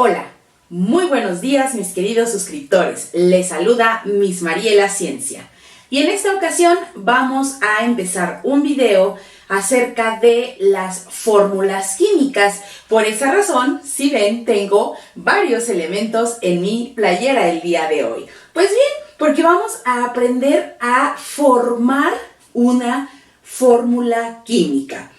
Hola, muy buenos días mis queridos suscriptores. Les saluda Miss Mariela Ciencia. Y en esta ocasión vamos a empezar un video acerca de las fórmulas químicas. Por esa razón, si ven, tengo varios elementos en mi playera el día de hoy. Pues bien, porque vamos a aprender a formar una fórmula química.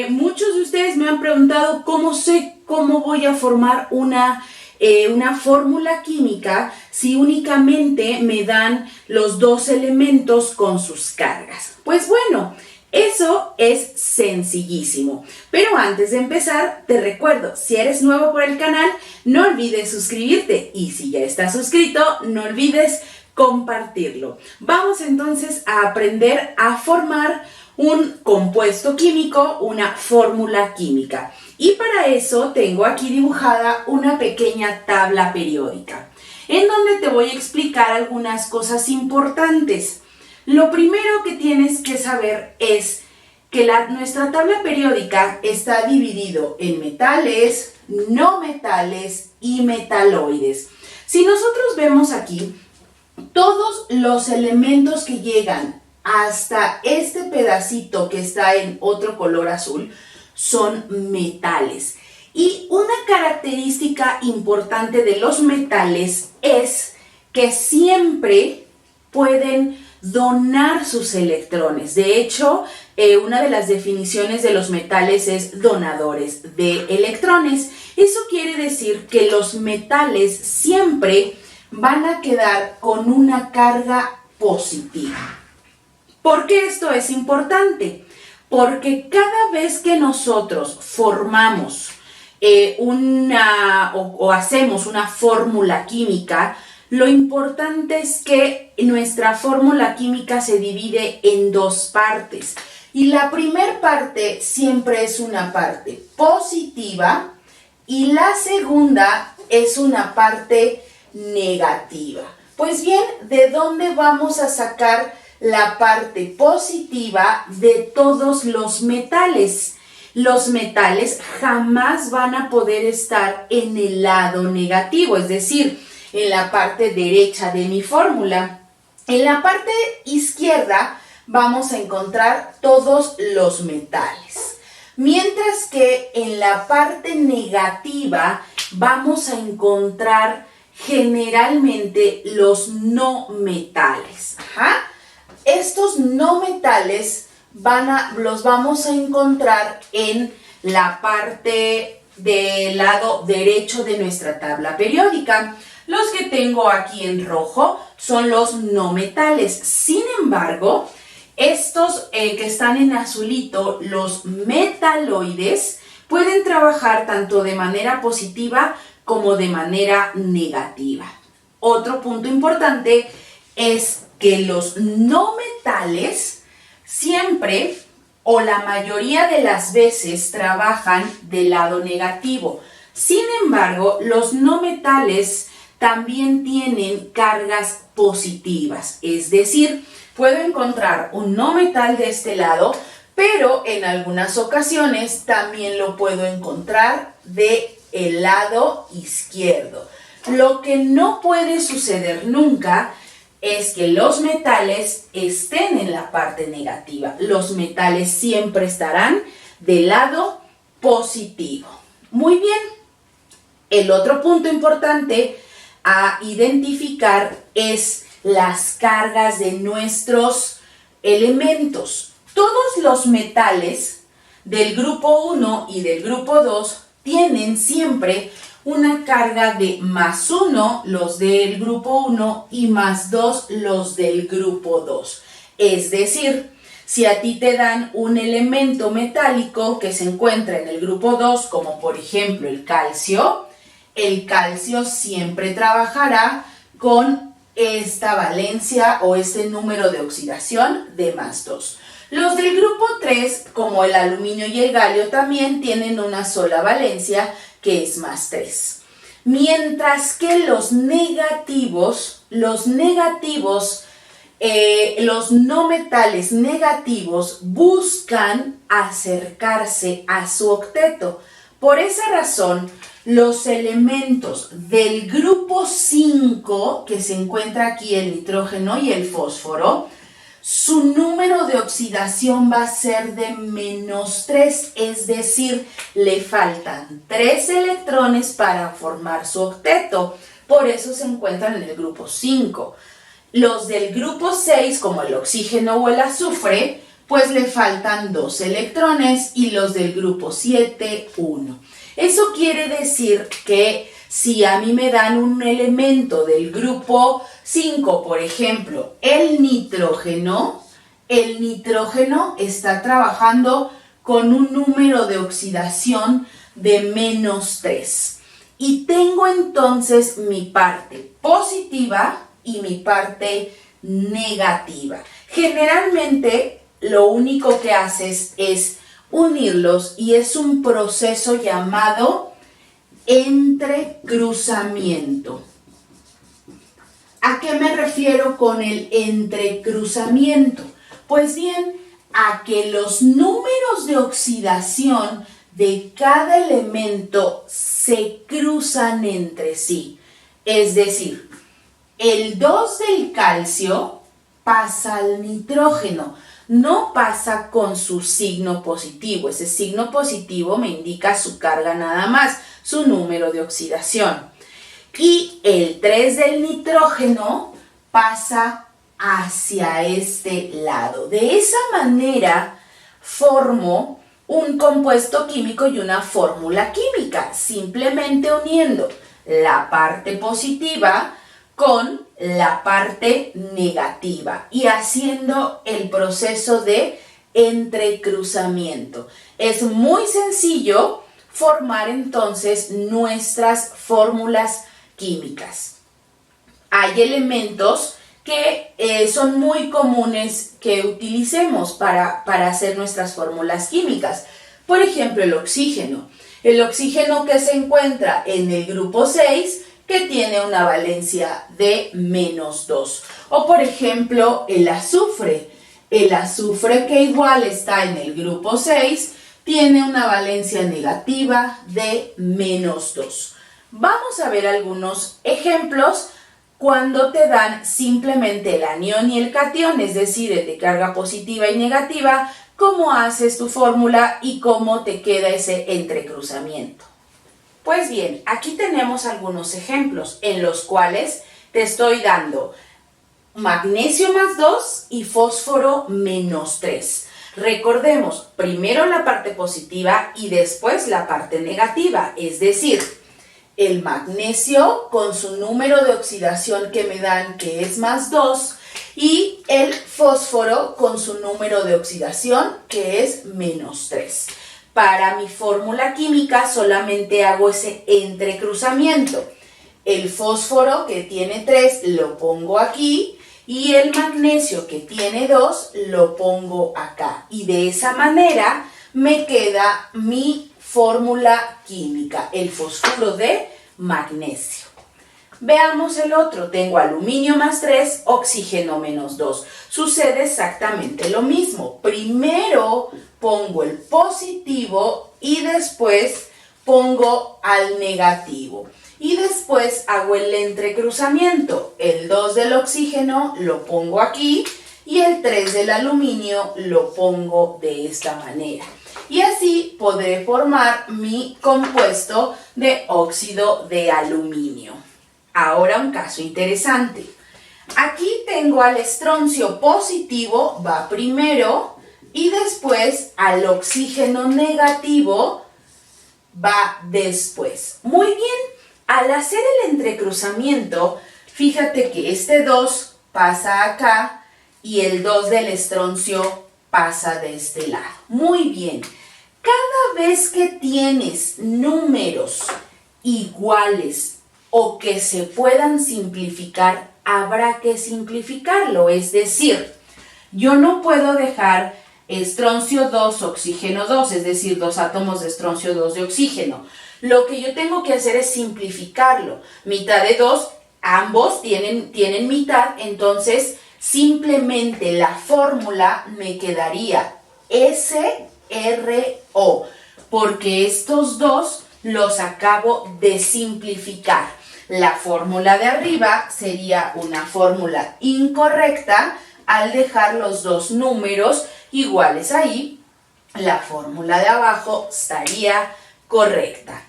Muchos de ustedes me han preguntado cómo sé cómo voy a formar una fórmula química si únicamente me dan los dos elementos con sus cargas. Pues bueno, eso es sencillísimo. Pero antes de empezar, te recuerdo, si eres nuevo por el canal, no olvides suscribirte. Y si ya estás suscrito, no olvides compartirlo. Vamos entonces a aprender a formar un compuesto químico, una fórmula química. Y para eso tengo aquí dibujada una pequeña tabla periódica, en donde te voy a explicar algunas cosas importantes. Lo primero que tienes que saber es que nuestra tabla periódica está dividido en metales, no metales y metaloides. Si nosotros vemos aquí, todos los elementos que llegan hasta este pedacito que está en otro color azul son metales. Y una característica importante de los metales es que siempre pueden donar sus electrones. De hecho, una de las definiciones de los metales es donadores de electrones. Eso quiere decir que los metales siempre van a quedar con una carga positiva. ¿Por qué esto es importante? Porque cada vez que nosotros formamos o hacemos una fórmula química, lo importante es que nuestra fórmula química se divide en dos partes. Y la primera parte siempre es una parte positiva y la segunda es una parte negativa. Pues bien, ¿de dónde vamos a sacar la parte positiva de todos los metales? Los metales jamás van a poder estar en el lado negativo, es decir, en la parte derecha de mi fórmula. En la parte izquierda vamos a encontrar todos los metales, mientras que en la parte negativa vamos a encontrar generalmente los no metales. Estos no metales los vamos a encontrar en la parte del lado derecho de nuestra tabla periódica. Los que tengo aquí en rojo son los no metales. Sin embargo, estos que están en azulito, los metaloides, pueden trabajar tanto de manera positiva como de manera negativa. Otro punto importante es que los no metales siempre o la mayoría de las veces trabajan del lado negativo. Sin embargo, los no metales también tienen cargas positivas, es decir, puedo encontrar un no metal de este lado, pero en algunas ocasiones también lo puedo encontrar del lado izquierdo. Lo que no puede suceder nunca es que los metales estén en la parte negativa. Los metales siempre estarán del lado positivo. Muy bien. El otro punto importante a identificar es las cargas de nuestros elementos. Todos los metales del grupo 1 y del grupo 2 tienen siempre una carga de +1 los del grupo 1 y +2 los del grupo 2. Es decir, si a ti te dan un elemento metálico que se encuentra en el grupo 2, como por ejemplo el calcio siempre trabajará con esta valencia o este número de oxidación de +2. Los del grupo 3, como el aluminio y el galio, también tienen una sola valencia, que es +3. Mientras que los no metales negativos buscan acercarse a su octeto. Por esa razón, los elementos del grupo 5, que se encuentra aquí el nitrógeno y el fósforo, su número de oxidación va a ser de -3, es decir, le faltan 3 electrones para formar su octeto, por eso se encuentran en el grupo 5. Los del grupo 6, como el oxígeno o el azufre, pues le faltan 2 electrones y los del grupo 7, 1. Eso quiere decir que si a mí me dan un elemento del grupo 5, por ejemplo, el nitrógeno está trabajando con un número de oxidación de -3. Y tengo entonces mi parte positiva y mi parte negativa. Generalmente lo único que haces es unirlos y es un proceso llamado entrecruzamiento. ¿A qué me refiero con el entrecruzamiento? Pues bien, a que los números de oxidación de cada elemento se cruzan entre sí. Es decir, el 2 del calcio pasa al nitrógeno, no pasa con su signo positivo. Ese signo positivo me indica su carga nada más, su número de oxidación. Y el 3 del nitrógeno pasa hacia este lado. De esa manera formo un compuesto químico y una fórmula química, simplemente uniendo la parte positiva con la parte negativa y haciendo el proceso de entrecruzamiento. Es muy sencillo formar entonces nuestras fórmulas químicas. Hay elementos que son muy comunes que utilicemos para hacer nuestras fórmulas químicas. Por ejemplo, el oxígeno. El oxígeno que se encuentra en el grupo 6, que tiene una valencia de -2. O por ejemplo, el azufre. El azufre que igual está en el grupo 6, tiene una valencia negativa de -2. Vamos a ver algunos ejemplos cuando te dan simplemente el anión y el catión, es decir, el de carga positiva y negativa, cómo haces tu fórmula y cómo te queda ese entrecruzamiento. Pues bien, aquí tenemos algunos ejemplos en los cuales te estoy dando magnesio +2 y fósforo -3. Recordemos, primero la parte positiva y después la parte negativa, es decir, el magnesio con su número de oxidación que me dan, que es +2, y el fósforo con su número de oxidación, que es -3. Para mi fórmula química solamente hago ese entrecruzamiento. El fósforo que tiene 3 lo pongo aquí y el magnesio que tiene 2 lo pongo acá. Y de esa manera me queda mi fórmula química, el fosfuro de magnesio. Veamos el otro. Tengo aluminio +3, oxígeno -2. Sucede exactamente lo mismo. Primero pongo el positivo y después pongo al negativo. Y después hago el entrecruzamiento. El 2 del oxígeno lo pongo aquí y el 3 del aluminio lo pongo de esta manera. Y así podré formar mi compuesto de óxido de aluminio. Ahora un caso interesante. Aquí tengo al estroncio positivo, va primero, y después al oxígeno negativo va después. Muy bien, al hacer el entrecruzamiento, fíjate que este 2 pasa acá y el 2 del estroncio pasa de este lado. Muy bien, cada vez que tienes números iguales o que se puedan simplificar, habrá que simplificarlo. Es decir, yo no puedo dejar estroncio 2, oxígeno 2, es decir, 2 átomos de estroncio, 2 de oxígeno. Lo que yo tengo que hacer es simplificarlo. Mitad de 2, ambos tienen mitad, entonces simplemente la fórmula me quedaría SRO, porque estos dos los acabo de simplificar. La fórmula de arriba sería una fórmula incorrecta al dejar los dos números iguales ahí. La fórmula de abajo estaría correcta.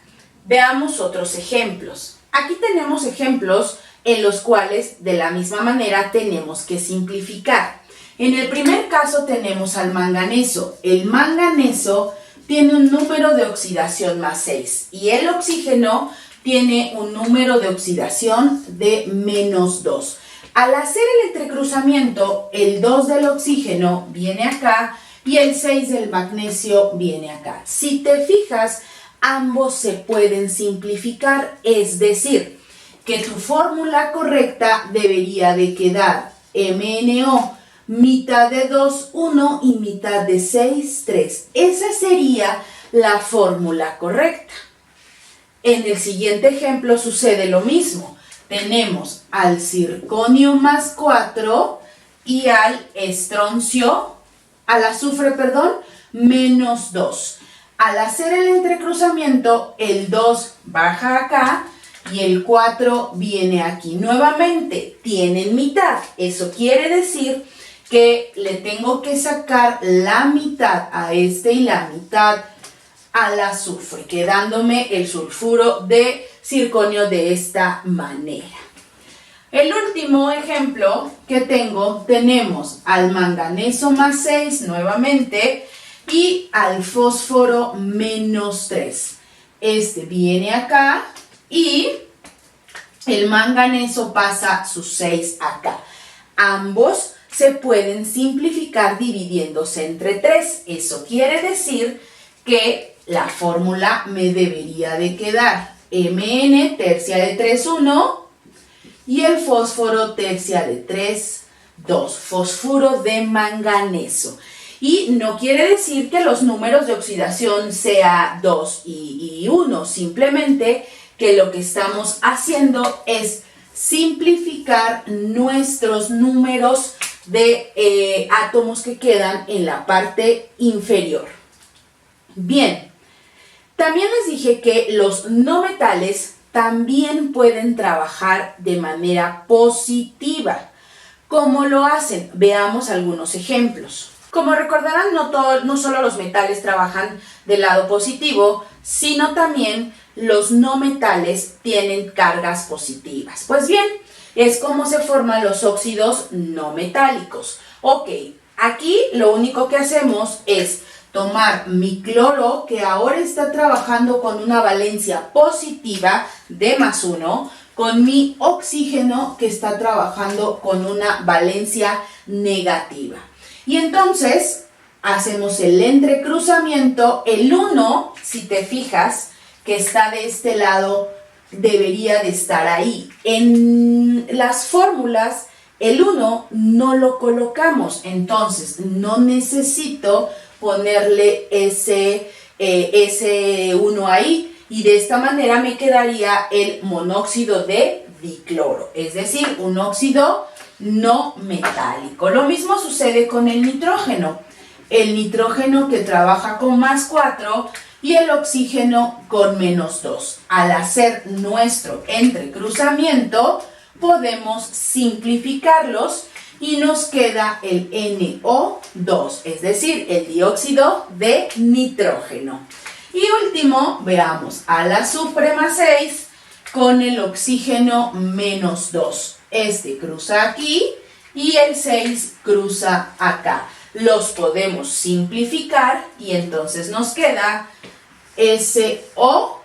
Veamos otros ejemplos. Aquí tenemos ejemplos en los cuales de la misma manera tenemos que simplificar. En el primer caso tenemos al manganeso. El manganeso tiene un número de oxidación más 6 y el oxígeno tiene un número de oxidación de menos 2. Al hacer el entrecruzamiento, el 2 del oxígeno viene acá y el 6 del magnesio viene acá. Si te fijas, ambos se pueden simplificar, es decir, que tu fórmula correcta debería de quedar MnO mitad de 2, 1 y mitad de 6, 3. Esa sería la fórmula correcta. En el siguiente ejemplo sucede lo mismo. Tenemos al circonio más 4 y al azufre, menos 2. Al hacer el entrecruzamiento, el 2 baja acá y el 4 viene aquí. Nuevamente, tienen mitad. Eso quiere decir que le tengo que sacar la mitad a este y la mitad al azufre, quedándome el sulfuro de circonio de esta manera. El último ejemplo que tenemos al manganeso más 6 nuevamente y al fósforo menos 3. Este viene acá y el manganeso pasa sus 6 acá. Ambos se pueden simplificar dividiéndose entre 3. Eso quiere decir que la fórmula me debería de quedar Mn tercia de 3, 1 y el fósforo tercia de 3, 2. Fósforo de manganeso. Y no quiere decir que los números de oxidación sea 2 y 1, simplemente que lo que estamos haciendo es simplificar nuestros números de átomos que quedan en la parte inferior. Bien, también les dije que los no metales también pueden trabajar de manera positiva. ¿Cómo lo hacen? Veamos algunos ejemplos. Como recordarán, no solo los metales trabajan del lado positivo, sino también los no metales tienen cargas positivas. Pues bien, es como se forman los óxidos no metálicos. Ok, aquí lo único que hacemos es tomar mi cloro, que ahora está trabajando con una valencia positiva de más 1, con mi oxígeno, que está trabajando con una valencia negativa. Y entonces hacemos el entrecruzamiento. El 1, si te fijas, que está de este lado, debería de estar ahí. En las fórmulas, el 1 no lo colocamos, entonces no necesito ponerle ese 1 ahí, y de esta manera me quedaría el monóxido de dicloro, es decir, un óxido no metálico. Lo mismo sucede con el nitrógeno que trabaja con más 4 y el oxígeno con menos 2. Al hacer nuestro entrecruzamiento podemos simplificarlos y nos queda el NO2, es decir, el dióxido de nitrógeno. Y último, veamos al azufre más 6 con el oxígeno menos 2. Este cruza aquí y el 6 cruza acá. Los podemos simplificar y entonces nos queda SO3,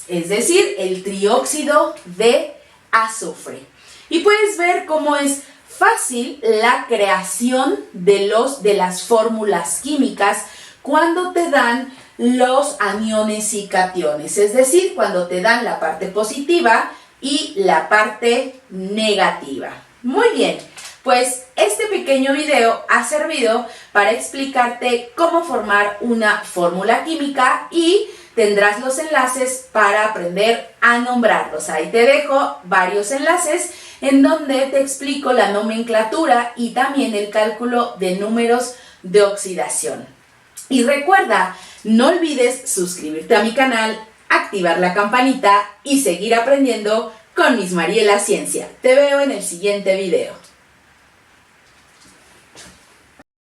es decir, el trióxido de azufre. Y puedes ver cómo es fácil la creación de las fórmulas químicas cuando te dan los aniones y cationes, es decir, cuando te dan la parte positiva y la parte negativa. Muy bien, pues este pequeño video ha servido para explicarte cómo formar una fórmula química y tendrás los enlaces para aprender a nombrarlos. Ahí te dejo varios enlaces en donde te explico la nomenclatura y también el cálculo de números de oxidación. Y recuerda No olvides suscribirte a mi canal, activar la campanita y seguir aprendiendo con Miss Mariela Ciencia. Te veo en el siguiente video.